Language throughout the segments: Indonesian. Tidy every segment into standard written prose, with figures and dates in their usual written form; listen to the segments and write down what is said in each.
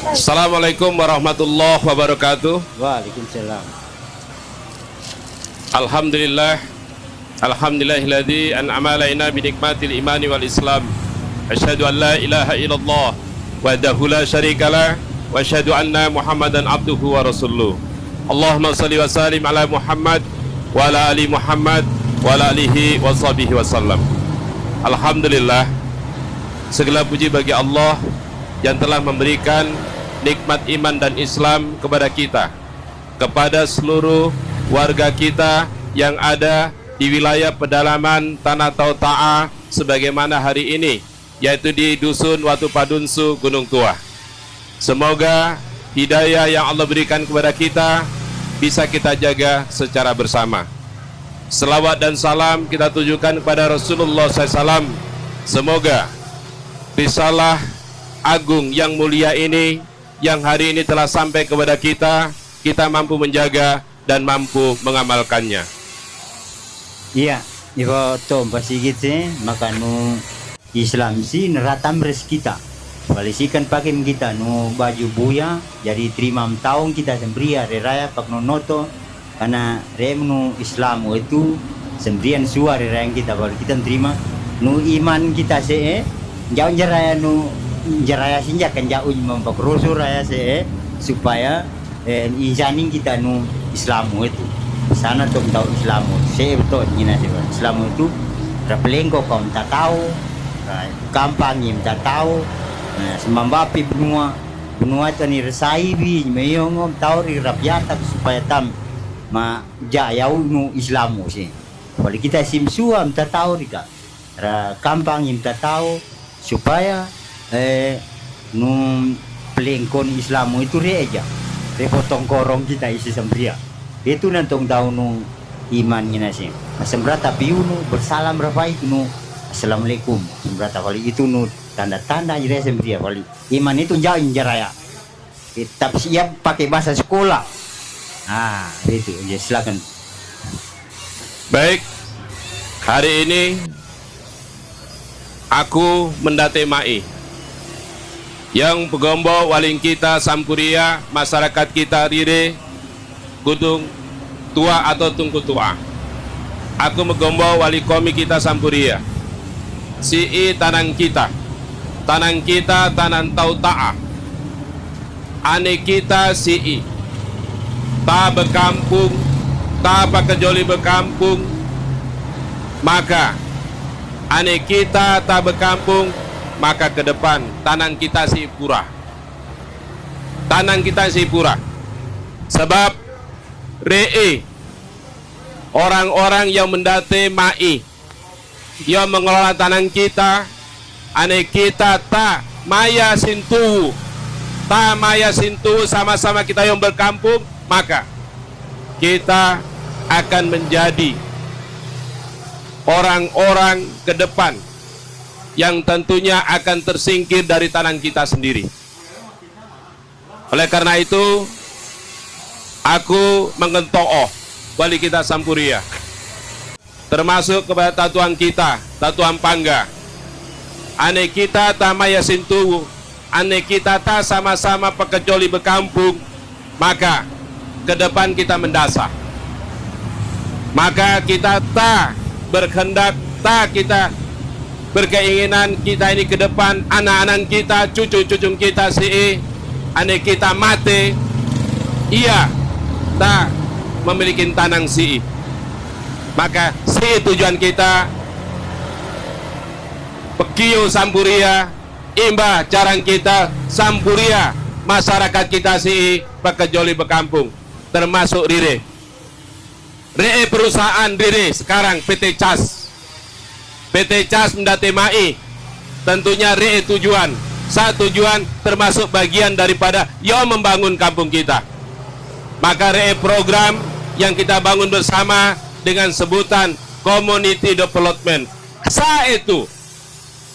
Assalamualaikum warahmatullahi wabarakatuh. Waalaikumsalam. Alhamdulillah. Alhamdulillahilladzi an'ama alaina bi nikmatil imani wal islam. Asyhadu an la ilaha illallah wahdahu la syarikalah wa asyhadu anna Muhammadan abduhu wa rasuluh. Allahumma shalli wa sallim ala Muhammad wa ala ali Muhammad wa ala alihi wa sahbihi wasallam. Alhamdulillah, segala puji bagi Allah yang telah memberikan nikmat iman dan Islam kepada kita, kepada seluruh warga kita yang ada di wilayah pedalaman Tanah Tauta'a sebagaimana hari ini, yaitu di Dusun Watu Padunsu, Gunung Tua. Semoga hidayah yang Allah berikan kepada kita bisa kita jaga secara bersama. Selawat dan salam kita tujukan kepada Rasulullah SAW. Semoga risalah agung yang mulia ini yang hari ini telah sampai kepada kita, kita mampu menjaga dan mampu mengamalkannya. Iya, iko to pasigit maka nu Islam si neratam res kita. Balisikan pakai kita nu baju buya jadi terima tahun kita sembria raya pak nonoto karena remnu Islam itu sembrian suara raya kita kalau kita terima nu iman kita jauh jeraya nu jeraya sinjak kan jauh memperkerusu raya supaya izanin kita nu Islam itu sana tuh tahu Islam betul ini sih Islam itu rapelengko kau tak tahu gampang yang tak tahu semambapi benua tani resai bi meyong tahu ri rakyat supaya tam ma jayau nu Islamu sih kalau kita simsuam tak tahu rika gampang yang tak tahu supaya nu pelengkon Islamu itu reja repotong korong kita isi sembria itu nantong tahu nu imannya nasi sembra tapi nu bersalam rapai nu assalamualaikum sembra kali itu nu tanda-tanda jadi sembria kali iman itu jauh jaraya tapi siap pakai bahasa sekolah itu ya silakan. Baik, hari ini aku mendate mai yang pegombo waling kita Sampuria, masyarakat kita Rire Gunung Tua atau Tungku Tua. Aku megombo wali komi kita Sampuria, si tanang kita tanang Tauta'a, ane kita si ta berkampung, ta pakejoli berkampung, maka ane kita ta berkampung, maka ke depan tanang kita si pura, sebab orang-orang yang mendate mai yang mengelola tanang kita, ane kita ta maya sintu sama-sama kita yang berkampung, maka kita akan menjadi orang-orang ke depan yang tentunya akan tersingkir dari tanah kita sendiri. Oleh karena itu, aku mengentooh wali kita Sampuria, termasuk kepada tatuan kita, tatuan Pangga, ane kita tamaya sintu, ane kita ta sama-sama pekejoli berkampung, maka ke depan kita mendasar, maka kita tak berkehendak, tak kita berkeinginan kita ini ke depan anak-anak kita, cucu-cucu kita ane kita mati, iya tak memiliki tanang maka tujuan kita Pekiu Sampuria, imbah jarang kita Sampuria, masyarakat kita pekejoli berkampung, termasuk Rire perusahaan Rire sekarang PT Cas mendate mai, tentunya tujuan termasuk bagian daripada yang membangun kampung kita. Maka program yang kita bangun bersama dengan sebutan community development, itu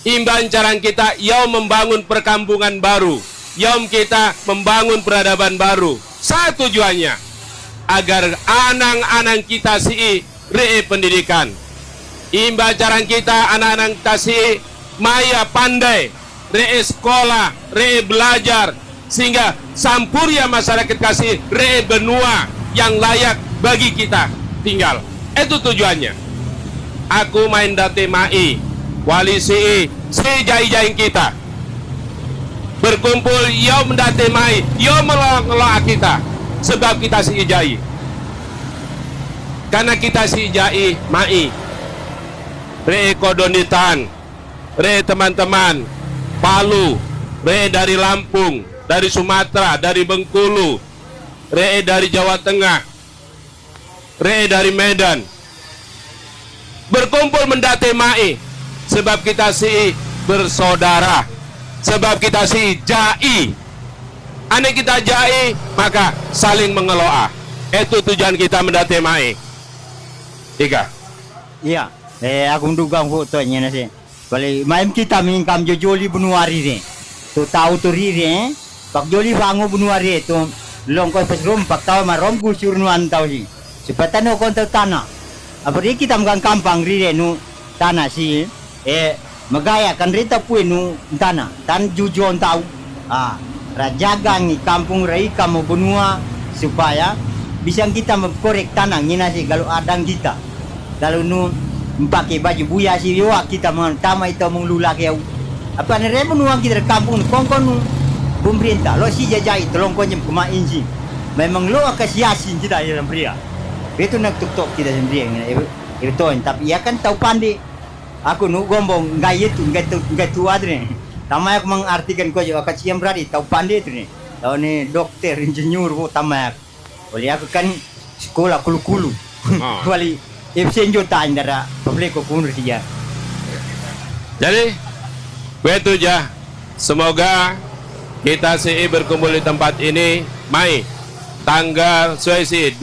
imban carang kita yang membangun perkampungan baru, yang kita membangun peradaban baru. Tujuannya agar anak-anak kita pendidikan, imba carang kita anak-anak kita maya pandai re sekolah, re belajar, sehingga sampurya masyarakat kasih re benua yang layak bagi kita tinggal. Itu tujuannya. Aku main date mai, wali si jai-jaing kita. Berkumpul, yo mendate mai, yo melong-melong kita. Sebab kita si jai. Karena kita si jai mai. Re kodonitan, re teman-teman, Palu, re dari Lampung, dari Sumatera, dari Bengkulu, re dari Jawa Tengah, re dari Medan. Berkumpul mendate mai, sebab kita si bersaudara, sebab kita si jai. Ane kita jai, maka saling mengelola. Itu tujuan kita mendate mai. Tiga. Iya. Aku menduga fotonya nasi. Balik main kita mingkam joli bunuari ni. Tu tahu tu riri Pak joli bangu bunuari tu longkoi pesrum pak tahu marom gusur nu antau si. Sepatan no kontak tanah. Apa dia kita menggang kampang riri nu tanah si. Magaya kan rita pui nu tanah. Tan jujon tahu. Rajagang ni kampung rai kamu benua supaya bisa kita mengkorek tanah ni nasi kalau adang kita. Kalau nu pakai baju buya si yoa kita mengtama itu menglula kau apa nere menuang kita kampung kongkon pemerintah lo si jajai tolong konjem kemain si memang lo akasiasin kita dalam pria itu nak tuk kita sendiri itu tapi ya kan tahu pandai aku nu gombong nggak itu nggak tua tu tamai aku mengartikan kau juga kasihan berarti tahu pandai tu nih tahu nih dokter insinyur kau tamai boleh aku kan sekolah kulu wali Ibsen juta indara publik hukum Rusia. Jadi begitu aja. Semoga kita sih berkumpul di tempat ini Mai tanggal 20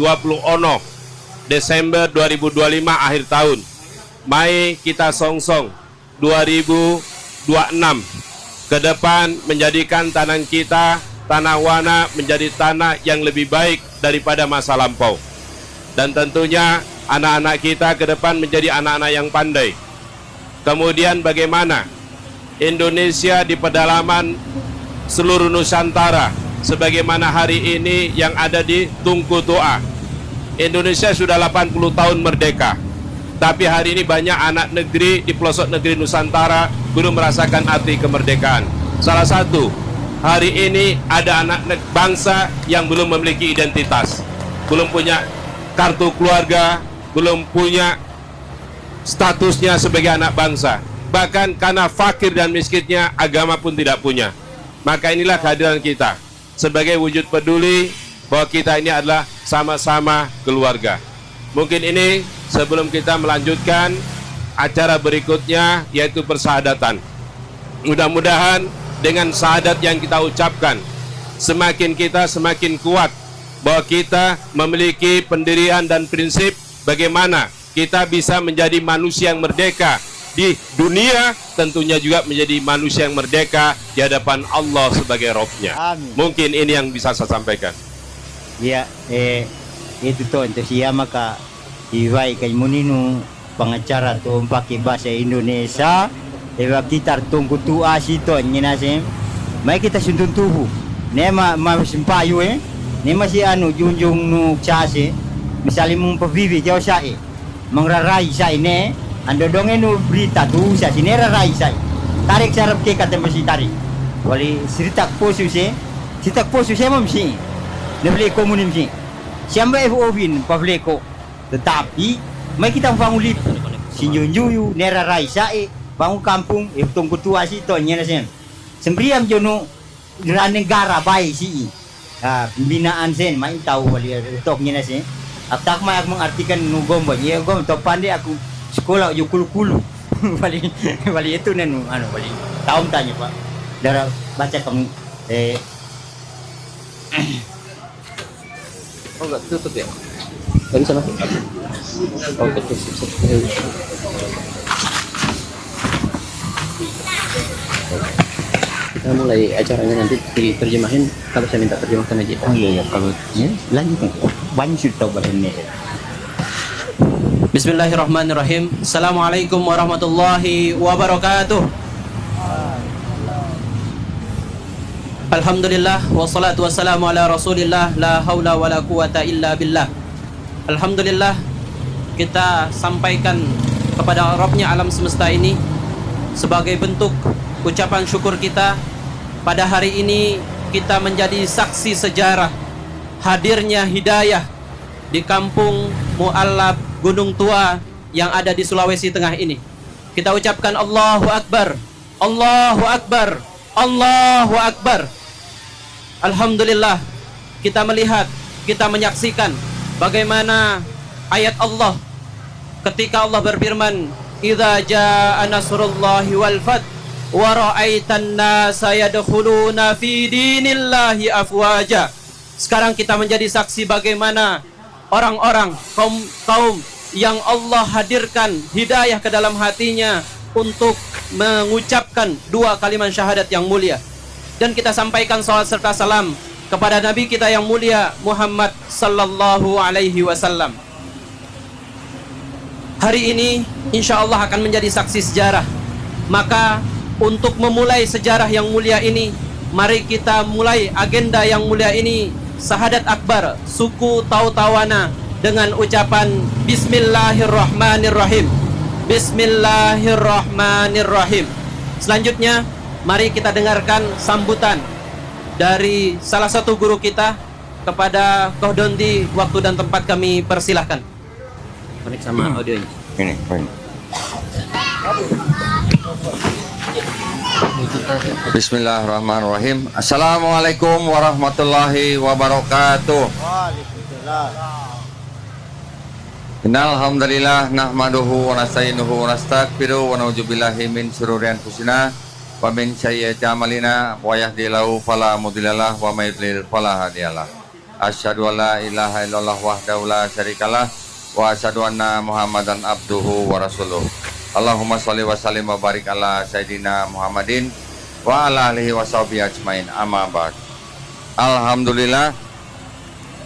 Desember 2025 akhir tahun. Mai kita songsong 2026 ke depan menjadikan tanah kita, tanah Wana menjadi tanah yang lebih baik daripada masa lampau. Dan tentunya anak-anak kita ke depan menjadi anak-anak yang pandai. Kemudian bagaimana Indonesia di pedalaman seluruh Nusantara, sebagaimana hari ini yang ada di Tungku Tua. Indonesia sudah 80 tahun merdeka, tapi hari ini banyak anak negeri di pelosok negeri Nusantara belum merasakan arti kemerdekaan. Salah satu, hari ini ada anak bangsa yang belum memiliki identitas, belum punya kartu keluarga, belum punya statusnya sebagai anak bangsa. Bahkan karena fakir dan miskinnya, agama pun tidak punya. Maka inilah kehadiran kita sebagai wujud peduli bahwa kita ini adalah sama-sama keluarga. Mungkin ini sebelum kita melanjutkan acara berikutnya, yaitu persahabatan. Mudah-mudahan dengan syahadat yang kita ucapkan, semakin kita semakin kuat bahwa kita memiliki pendirian dan prinsip bagaimana kita bisa menjadi manusia yang merdeka di dunia, tentunya juga menjadi manusia yang merdeka di hadapan Allah sebagai Robnya. Amin. Mungkin ini yang bisa saya sampaikan. Ya, itu tuh entusiasme maka iwai kay muninu pengacara tuh pakai bahasa Indonesia. Kita tunggu tu asito nyinasim. Mai kita suntun tubuh. Nema simpayu ni masih anu junjung nu case misalnya mung pavivi jauh sai mengrarai sai ne ando dongen nu berita tu sa sinera rai sai tarik sarap ke kata masih tarik wali siritak posu se mamsi nebli komunim si siamba ovin pavleko tetapi mai kita pangulip sinjunjuyu nera rai sai bangun kampung tunggu tua si to nyena sen sembriam jono negara baik si pembinaan sen main tahu wali toknya nasi tak mai aku mengartikan nu gombo ya gom to pandai aku sekolah yo kulu wali itu anu wali tahu tanya Pak darah baca kamu oh enggak tutup ya dari sana oh tutup kita mulai acaranya nanti diterjemahin kalau saya minta terjemahkan aja. Oh iya kalau ya lanjut banyak cerita bahasa Indonesia. Bismillahirrahmanirrahim. Assalamualaikum warahmatullahi wabarakatuh. Alhamdulillah wassalatu wassalamu ala Rasulillah la haula wala quwata illa billah. Alhamdulillah, kita sampaikan kepada Rabbnya alam semesta ini sebagai bentuk ucapan syukur kita. Pada hari ini kita menjadi saksi sejarah hadirnya hidayah di kampung Mu'allab Gunung Tua yang ada di Sulawesi Tengah ini. Kita ucapkan Allahu Akbar, Allahu Akbar, Allahu Akbar. Alhamdulillah, kita melihat, kita menyaksikan bagaimana ayat Allah ketika Allah berfirman, "Idza jaa nasrullahi wal fath wa ra'aitan nasa yadkhuluna fi dinillahi afwaja." Sekarang kita menjadi saksi bagaimana orang-orang kaum yang Allah hadirkan hidayah ke dalam hatinya untuk mengucapkan dua kalimat syahadat yang mulia. Dan kita sampaikan salawat serta salam kepada Nabi kita yang mulia Muhammad sallallahu alaihi wasallam. Hari ini insya Allah akan menjadi saksi sejarah. Maka untuk memulai sejarah yang mulia ini, mari kita mulai agenda yang mulia ini, syahadat akbar suku Tautawana, dengan ucapan Bismillahirrahmanirrahim. Bismillahirrahmanirrahim. Selanjutnya mari kita dengarkan sambutan dari salah satu guru kita kepada Kohdondi. Waktu dan tempat kami persilahkan. Connect sama audionya. Ini. Bismillahirrahmanirrahim. Assalamualaikum warahmatullahi wabarakatuh. Innal hamdalillah nahmaduhu wa nasta'inuhu wa nastaghfiruh wa na'udzu billahi min syururi anfusina wa min sayyiati a'malina wa yahdihillahu fala mudhillalah wa may yudlil fala hadiyalah. Asyhadu an la ilaha illallah wahdahu la syarikalah wa asyhadu anna Muhammadan abduhu wa rasuluh. Allahumma shalli wa sallim wa barik ala sayyidina Muhammadin wa ala alihi wa sahbihi ajmain. Amma ba'd. Alhamdulillah.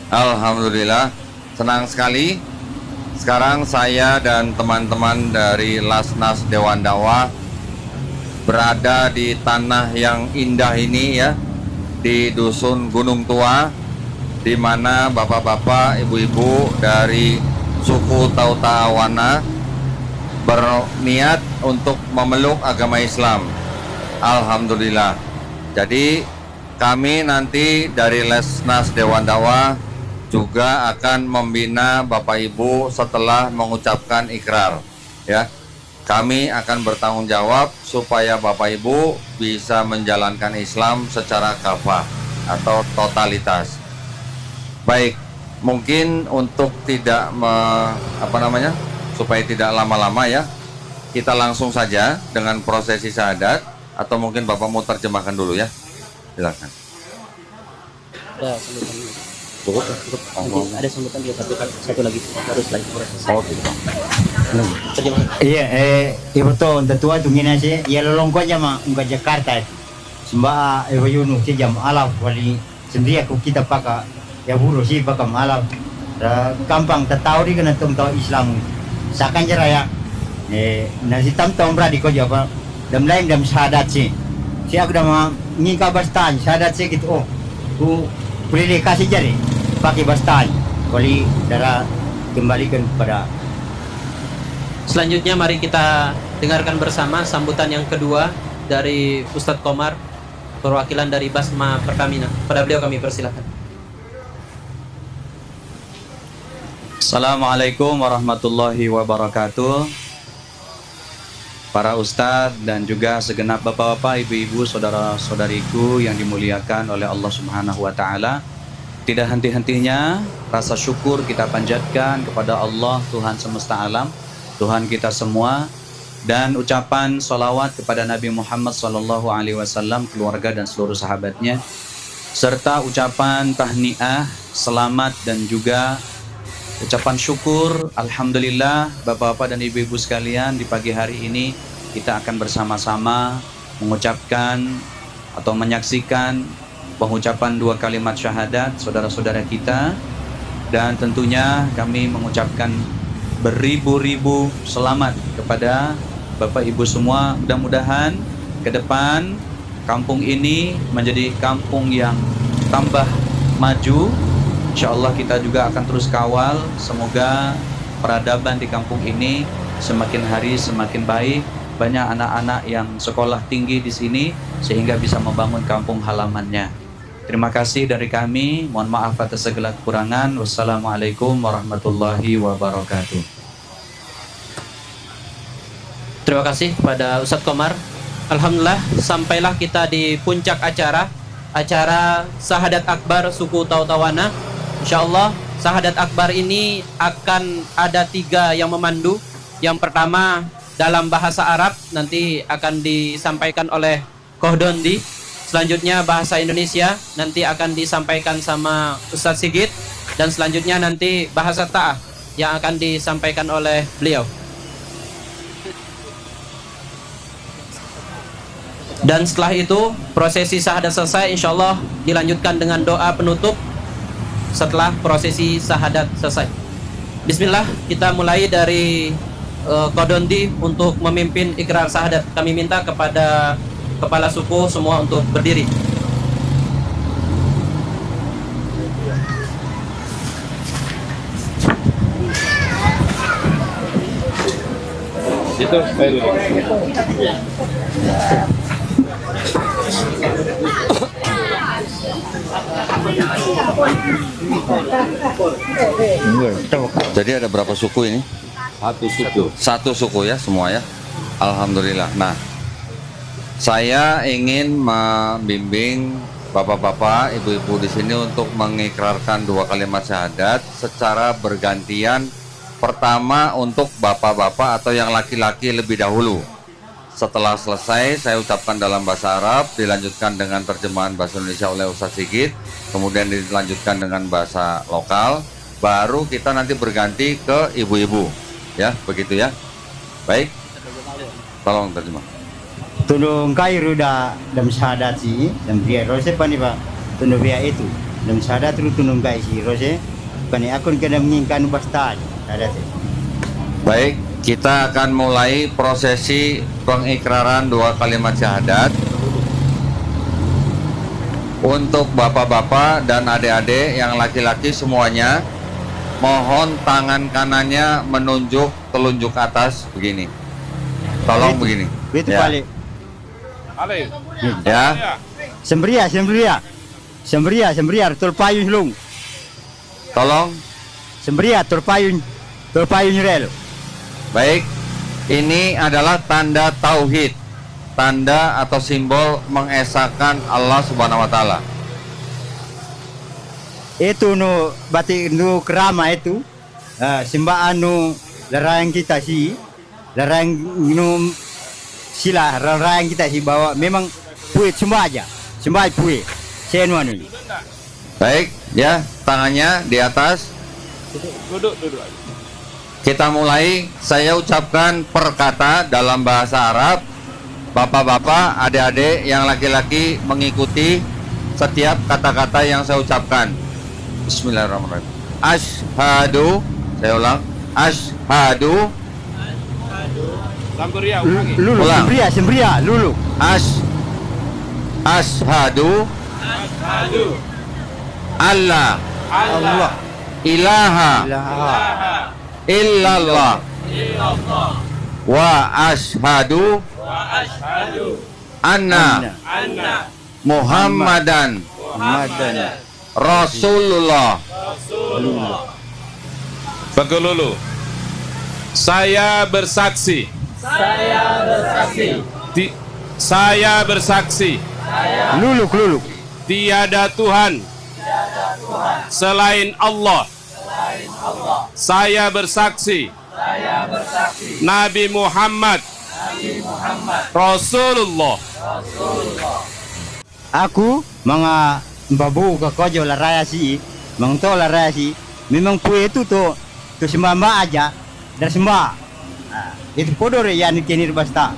Alhamdulillah, senang sekali sekarang saya dan teman-teman dari Lasnas Dewan Dakwah berada di tanah yang indah ini ya, di Dusun Gunung Tua, di mana bapak-bapak, ibu-ibu dari suku Tautawana berniat untuk memeluk agama Islam. Alhamdulillah. Jadi kami nanti dari Lasnas Dewan Dakwah juga akan membina Bapak Ibu setelah mengucapkan ikrar ya. Kami akan bertanggung jawab supaya Bapak Ibu bisa menjalankan Islam secara kafah atau totalitas. Baik, mungkin untuk tidak supaya tidak lama-lama ya, kita langsung saja dengan prosesi syahadat, atau mungkin Bapak mau terjemahkan dulu ya. Silakan. Ada sambutan. Cukup. Ada sambutan dia satu lagi harus lagi proses. Oh, gitu. Terjemah. Iya, ibu tuh tetua tuh gini sih, ya lolongko aja mah enggak Jakarta. Sembah ibu Yunus sih jam alaf wali sendiri aku kita pakai ya buru sih pakai alaf. Gampang tertahu di kena tahu Islam. Sakan jera ya. Nasi tam beradi kau jawab. Dam lain dam syahadat sih. Si aku dah mau ngika bastan syahadat sih gitu. Oh, ku boleh kasih jari pakai bastan. Kali darah kembalikan kepada. Selanjutnya mari kita dengarkan bersama sambutan yang kedua dari Ustadz Komar, perwakilan dari Basma Pertamina. Pada beliau kami persilahkan. Assalamualaikum warahmatullahi wabarakatuh. Para ustadz dan juga segenap bapak-bapak, ibu-ibu, saudara-saudariku yang dimuliakan oleh Allah Subhanahu wa taala. Tidak henti-hentinya rasa syukur kita panjatkan kepada Allah Tuhan semesta alam, Tuhan kita semua, dan ucapan salawat kepada Nabi Muhammad SAW, keluarga dan seluruh sahabatnya, serta ucapan tahniah, selamat dan juga ucapan syukur. Alhamdulillah, bapak-bapak dan ibu-ibu sekalian, di pagi hari ini kita akan bersama-sama mengucapkan atau menyaksikan pengucapan dua kalimat syahadat saudara-saudara kita, dan tentunya kami mengucapkan beribu-ribu selamat kepada Bapak Ibu semua. Mudah-mudahan ke depan kampung ini menjadi kampung yang tambah maju. Insya Allah kita juga akan terus kawal. Semoga peradaban di kampung ini semakin hari semakin baik. Banyak anak-anak yang sekolah tinggi di sini sehingga bisa membangun kampung halamannya. Terima kasih dari kami. Mohon maaf atas segala kekurangan. Wassalamualaikum warahmatullahi wabarakatuh. Terima kasih kepada Ustadz Komar. Alhamdulillah, sampailah kita di puncak acara Sahadat Akbar suku Tautawana. Insyaallah Sahadat Akbar ini akan ada 3 yang memandu. Yang pertama dalam bahasa Arab, nanti akan disampaikan oleh Kohdondi. Selanjutnya bahasa Indonesia, nanti akan disampaikan sama Ustadz Sigit. Dan selanjutnya nanti bahasa Ta'ah yang akan disampaikan oleh beliau. Dan setelah itu prosesi sahadat selesai, insya Allah dilanjutkan dengan doa penutup setelah prosesi sahadat selesai. Bismillah, kita mulai dari Kodondi untuk memimpin ikrar sahadat. Kami minta kepada kepala suku semua untuk berdiri. Itu saya dulu. Jadi ada berapa suku ini? Satu suku ya semua ya. Alhamdulillah. Nah, saya ingin membimbing bapak-bapak, ibu-ibu di sini untuk mengikrarkan 2 kalimat syahadat secara bergantian. Pertama untuk bapak-bapak atau yang laki-laki lebih dahulu. Setelah selesai saya ucapkan dalam bahasa Arab, dilanjutkan dengan terjemahan bahasa Indonesia oleh Ustadz Sigit, kemudian dilanjutkan dengan bahasa lokal, baru kita nanti berganti ke ibu-ibu. Ya, begitu ya. Baik. Tolong terjemah. Tunung kairu da dam syahadat si dam pria rose pani Pak. Tunung pria itu dam syahadat ru tunung kai si rose pani akun kena mengingkan basta. Baik, kita akan mulai prosesi pengikraran 2 kalimat syahadat. Untuk bapak-bapak dan adik-adik yang laki-laki semuanya, mohon tangan kanannya menunjuk telunjuk atas begini. Tolong begini. Itu Ya. balik. Ya. Sembria terpayun lung. Tolong. Sembria terpayun rel. Baik. Ini adalah tanda tauhid. Tanda atau simbol mengesahkan Allah Subhanahu wa taala. Itu nu batik nu kerama itu. Sembaan nu larang kita si. Larang nu sila larang kita si bawa memang puit semua aja. Sembah puit. Senuan ini. Baik, ya, tangannya di atas. Duduk. Kita mulai, saya ucapkan per kata dalam bahasa Arab. Bapak-bapak, adik-adik yang laki-laki mengikuti setiap kata-kata yang saya ucapkan. Bismillahirrahmanirrahim. Ashhadu, saya ulang. Ashhadu. Samburia ulangi. Lulu, Ulang. sembria, lulu. Ashhadu Allah ilaha illallah wa ashhadu anna Muhammadan Rasulullah. Bagolulu. Saya bersaksi. Saya bersaksi. Lulu. Tiada Tuhan selain Allah. Saya bersaksi. Nabi Muhammad Rasulullah. Aku mga babu ke kojo la raya si, mangto la raya si, memang pue itu to sembah aja, dan sembah. Itu podor yang kini basta.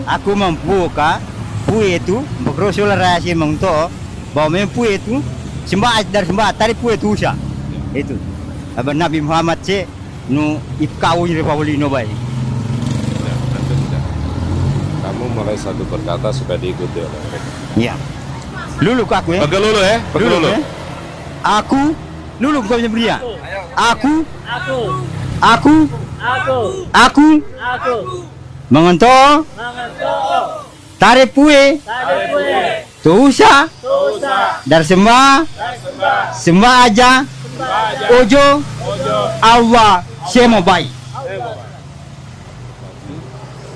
Aku mampu ka pue itu, bakroso la raya si mangto, bahwa memang pue itu sembah dan sembah, tadi pue itu usah. Itu. Abang Nabi Muhammad se nu ikau ni Paulino baik. Kamu mulai satu berkata supaya diikuti oleh mereka. Ya. Luluk aku ya. Pakai lulu ya. Pakai lulu. ya. Aku luluk kau beri. Aku mengonto tarik pue tusa dar sembah aja ojo Allah semua baik.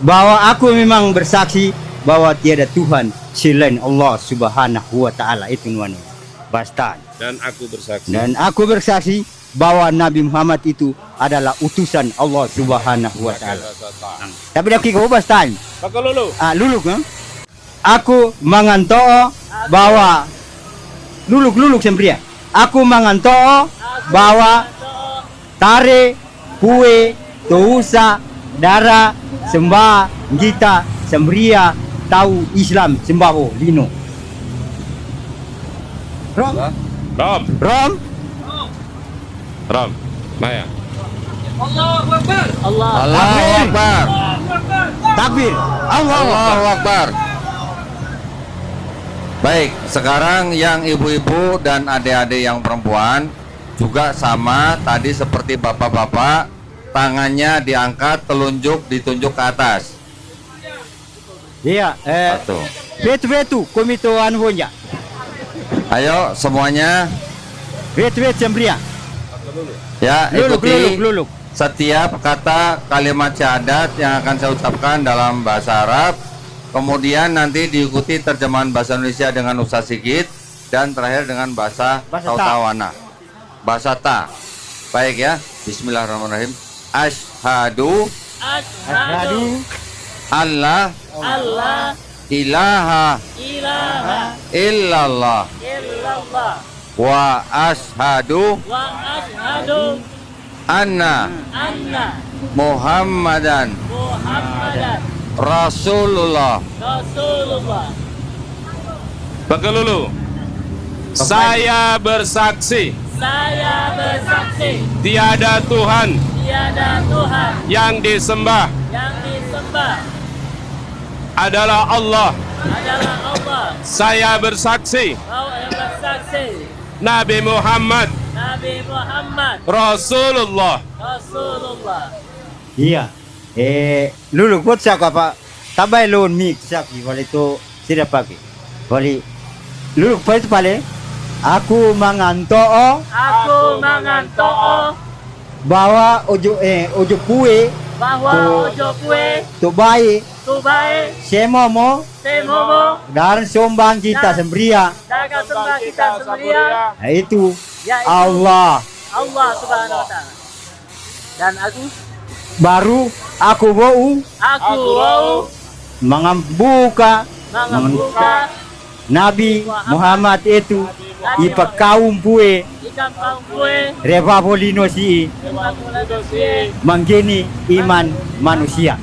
Bahwa aku memang bersaksi bahwa tiada Tuhan selain Allah Subhanahu wa taala. Itu nuanu. Basta. Dan aku bersaksi bahwa Nabi Muhammad itu adalah utusan Allah Subhanahu wa taala. Tapi dah kiko basta. Pakai lulu. Luluk ya. Aku mengantoo bahwa luluk sempria. Aku mengantoo bahwa tare kue tusa dara sembah gita sembria tahu Islam sembaho lino. Rom. Maya. Allahu Akbar. Takbir. Allahu Akbar. Baik, sekarang yang ibu-ibu dan adik-adik yang perempuan juga sama tadi seperti bapak-bapak, tangannya diangkat, ditunjuk ke atas. Iya, Satu. Betu komito anwonya. Ayo semuanya Betu sembria. ya ikuti Luluk. setiap kata kalimat syahadat yang akan saya ucapkan dalam bahasa Arab. Kemudian nanti diikuti terjemahan bahasa Indonesia dengan Ustaz Sigit dan terakhir dengan bahasa Tautawana. Bahasa Ta. Baik ya. Bismillahirrahmanirrahim. Asyhadu Allah ilaha illallah wa asyhadu anna Muhammadan Rasulullah. Pakai lulu. Saya bersaksi tiada Tuhan yang disembah adalah Allah. Saya bersaksi Nabi Muhammad Rasulullah. Iya. Luluk buat siapa apa? Tabay loan mix saki wala itu tidak pakai. Wali luluk pa itu pale. Aku mengantoo bahwa ojo kue tu baik semomo dan sombang kita sembria. Itu Allah Subhanahu wa taala. Dan aku baru aku mau mengembuka Nabi Muhammad itu ipa kaum pue reva polino si menggini iman manusia.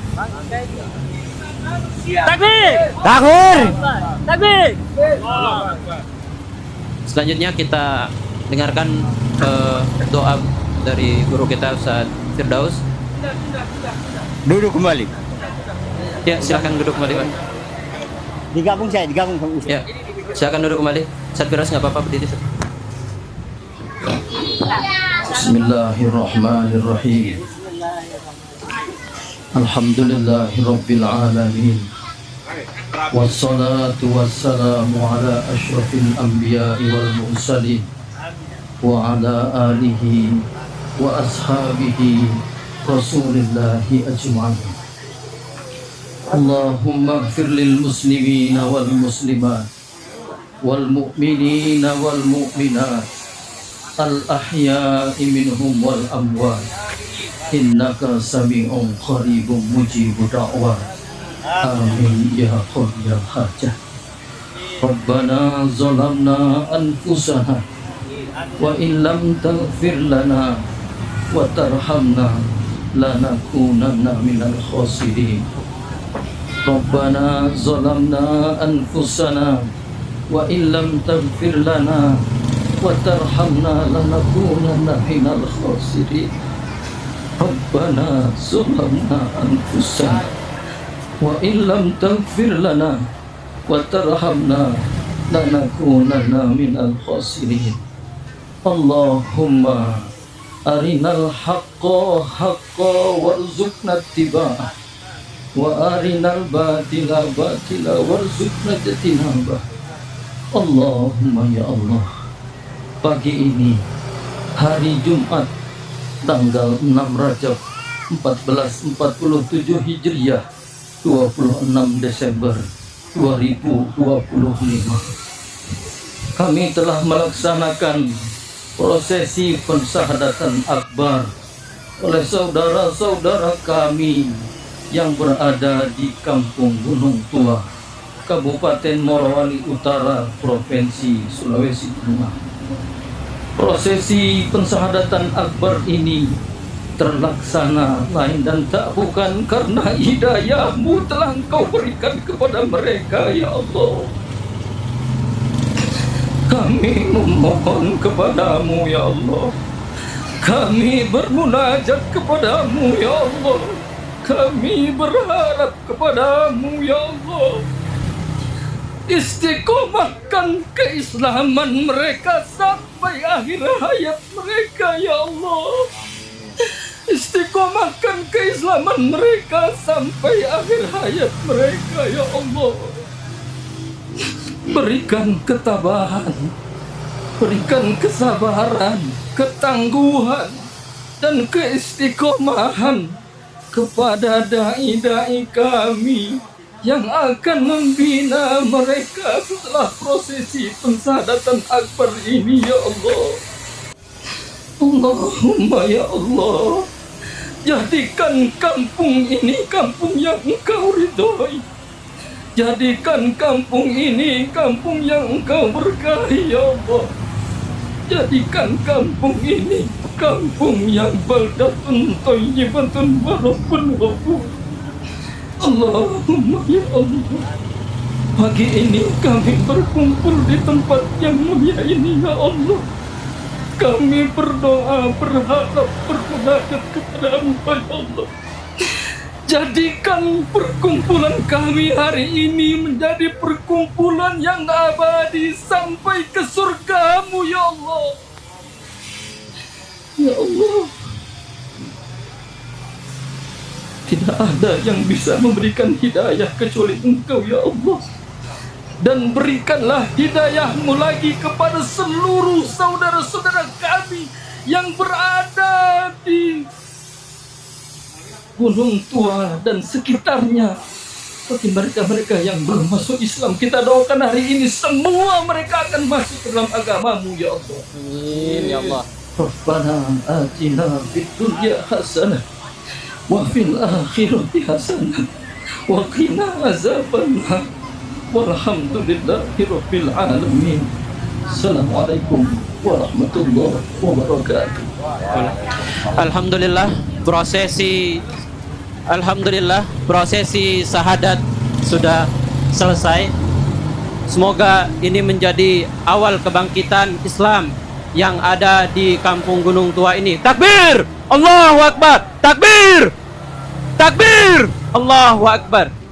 Takbir. Selanjutnya kita dengarkan doa dari guru kita Ustaz Firdaus. Duduk kembali. Ya, silakan duduk kembali, Pak. Digabung sama Ustaz. Ya, silakan duduk kembali. Ustaz Firdaus nggak apa-apa berdiri. Bismillahirrahmanirrahim. Alhamdulillahirabbil alamin. Wassalatu wassalamu ala asyrafil anbiya'i wal mursalin wa ala alihi wa ashabihi Rasulillahi ajma'in. Allahumma ighfir lil muslimina wal muslimat wal mu'minina wal mu'minat al ahya'i minhum wal amwat innaka sami'un qaribun mujibud da'wat. Amin ya qayyal hajat. Rabbana zalamna anfusana wa illam taghfir lana wa tarhamna lanakunanna minal khasirin. Rabbana zalamna anfusana wa illam taghfir lana wa tarhamna lanakunanna minal khasirin. Rabbana zalamna anfusana wa illam taghfir lana وترحمنا لنكونن من الخاسرين اللهم أرنا الحق حقا وارزقنا اتباعه وأرنا الباطل باطلا وارزقنا اجتنابه Allahumma ya Allah, pagi ini hari Jumat tanggal 6 Rajab 1447 Hijriah 26 Desember 2025 kami telah melaksanakan prosesi pensyahadatan akbar oleh saudara-saudara kami yang berada di Kampung Gunung Tua, Kabupaten Morowali Utara, Provinsi Sulawesi Tengah. Prosesi pensyahadatan akbar ini terlaksana lain dan tak bukan karena hidayah-Mu telah Engkau berikan kepada mereka, ya Allah. Kami memohon kepadamu, ya Allah. Kami bermunajat kepadamu, ya Allah. Kami berharap kepadamu, ya Allah. Istiqomahkan keislaman mereka sampai akhir hayat mereka, ya Allah. Istiqomahkan keislaman mereka sampai akhir hayat mereka, ya Allah. Berikan ketabahan, berikan kesabaran, ketangguhan, dan keistiqomahan kepada dai-dai kami yang akan membina mereka setelah prosesi pensyahadatan akbar ini, ya Allah. Allahumma ya Allah, jadikan kampung ini kampung yang Engkau ridhoi. Jadikan kampung ini kampung yang Engkau berkahi, ya Allah. Jadikan kampung ini kampung yang baldatun thayyibatun wa rabbun ghafur. Allahumma ya Allah, pagi ini kami berkumpul di tempat yang mulia ini, ya Allah. Kami berdoa, berharap, bermunajat kepada-Mu, ya Allah. Jadikan perkumpulan kami hari ini menjadi perkumpulan yang abadi sampai ke surga-Mu, ya Allah. Ya Allah, tidak ada yang bisa memberikan hidayah kecuali Engkau, ya Allah. Dan berikanlah hidayah-Mu lagi kepada seluruh saudara-saudara kami yang berada di Gunung Tua dan sekitarnya. Bagi mereka-mereka yang belum masuk Islam, kita doakan hari ini semua mereka akan masuk ke dalam agama-Mu, ya Allah. Amin ya Allah. Rabbana atina fid dunya hasanah wa fil akhirati hasanah wa qina azabannar. Walhamdulillahi rabbil alamin. Assalamualaikum warahmatullahi wabarakatuh. Alhamdulillah prosesi syahadat sudah selesai. Semoga ini menjadi awal kebangkitan Islam yang ada di Kampung Gunung Tua ini. Takbir! Allahu Akbar! Takbir! Takbir! Allahu Akbar!